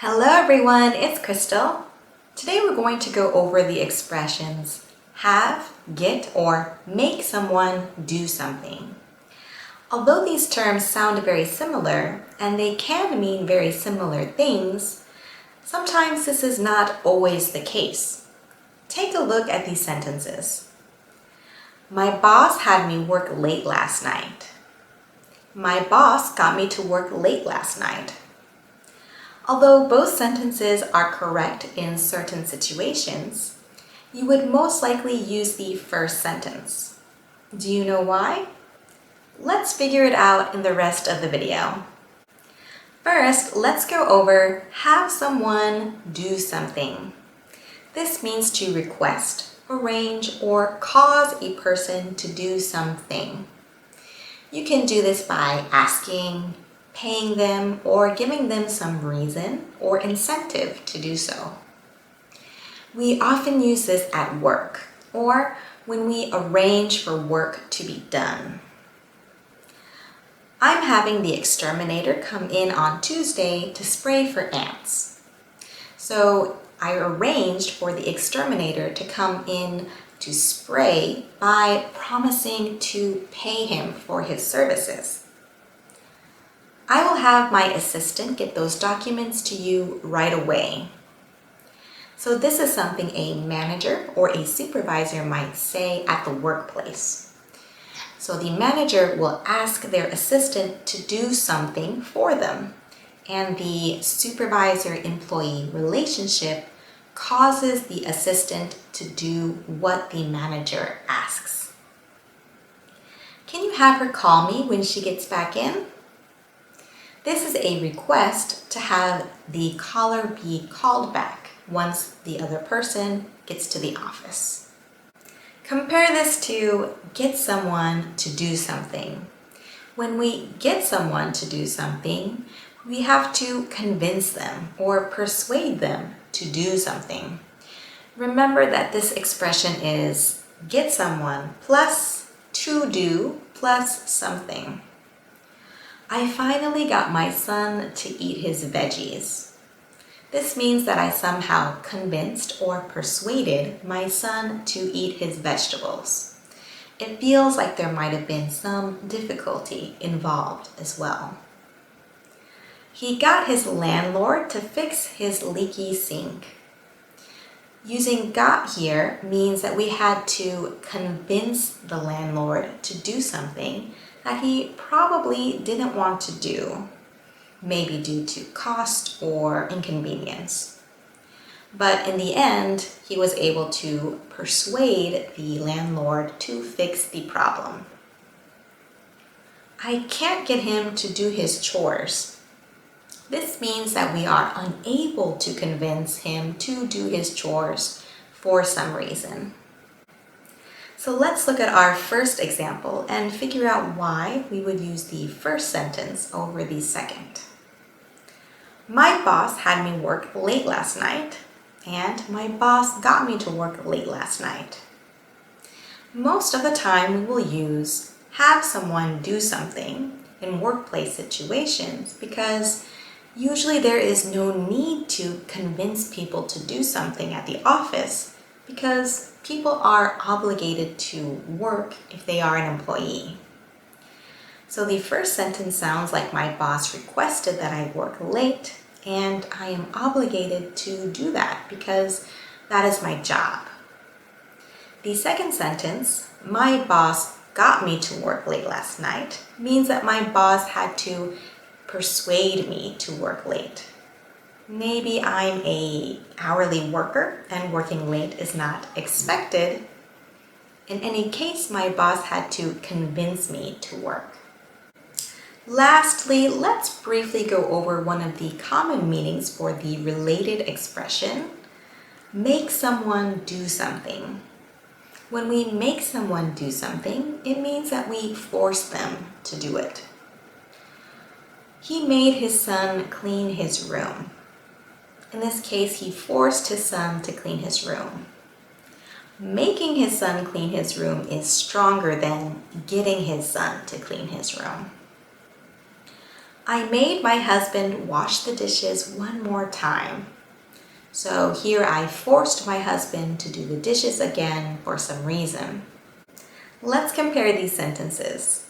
Hello everyone, it's Crystal. Today we're going to go over the expressions have, get, or make someone do something. Although these terms sound very similar and they can mean very similar things, sometimes this is not always the case. Take a look at these sentences. My boss had me work late last night. My boss got me to work late last night. Although both sentences are correct in certain situations, you would most likely use the first sentence. Do you know why? Let's figure it out in the rest of the video. First, let's go over have someone do something. This means to request, arrange, or cause a person to do something. You can do this by asking, paying them, or giving them some reason or incentive to do so. We often use this at work or when we arrange for work to be done. I'm having the exterminator come in on Tuesday to spray for ants. So I arranged for the exterminator to come in to spray by promising to pay him for his services. I will have my assistant get those documents to you right away. So this is something a manager or a supervisor might say at the workplace. So the manager will ask their assistant to do something for them, and the supervisor-employee relationship causes the assistant to do what the manager asks. Can you have her call me when she gets back in? This is a request to have the caller be called back once the other person gets to the office. Compare this to get someone to do something. When we get someone to do something, we have to convince them or persuade them to do something. Remember that this expression is get someone plus to do plus something. I finally got my son to eat his veggies. This means that I somehow convinced or persuaded my son to eat his vegetables. It feels like there might have been some difficulty involved as well. He got his landlord to fix his leaky sink. Using got here means that we had to convince the landlord to do something that he probably didn't want to do, maybe due to cost or inconvenience. But in the end, he was able to persuade the landlord to fix the problem. I can't get him to do his chores. This means that we are unable to convince him to do his chores for some reason. So let's look at our first example and figure out why we would use the first sentence over the second. My boss had me work late last night, and my boss got me to work late last night. Most of the time we will use have someone do something in workplace situations because usually there is no need to convince people to do something at the office because people are obligated to work if they are an employee. So the first sentence sounds like my boss requested that I work late, and I am obligated to do that because that is my job. The second sentence, my boss got me to work late last night, means that my boss had to persuade me to work late. Maybe I'm an hourly worker and working late is not expected. In any case, my boss had to convince me to work. Lastly, let's briefly go over one of the common meanings for the related expression, make someone do something. When we make someone do something, it means that we force them to do it. He made his son clean his room. In this case, he forced his son to clean his room. Making his son clean his room is stronger than getting his son to clean his room. I made my husband wash the dishes one more time. So here I forced my husband to do the dishes again for some reason. Let's compare these sentences.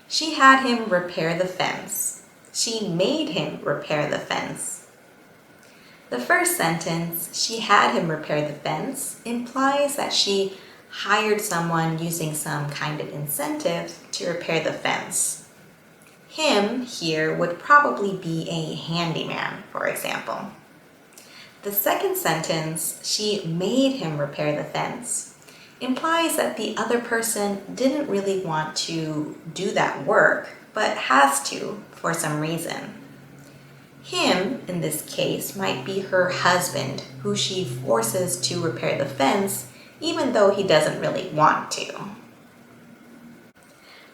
She had him repair the fence. She made him repair the fence. The first sentence, she had him repair the fence, implies that she hired someone using some kind of incentive to repair the fence. Him here would probably be a handyman, for example. The second sentence, she made him repair the fence, implies that the other person didn't really want to do that work, but has to for some reason. Him, in this case, might be her husband, who she forces to repair the fence, even though he doesn't really want to.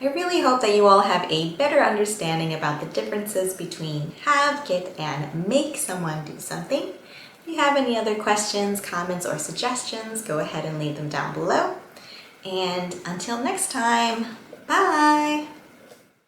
I really hope that you all have a better understanding about the differences between have, get, and make someone do something. If you have any other questions, comments, or suggestions, go ahead and leave them down below. And until next time, bye!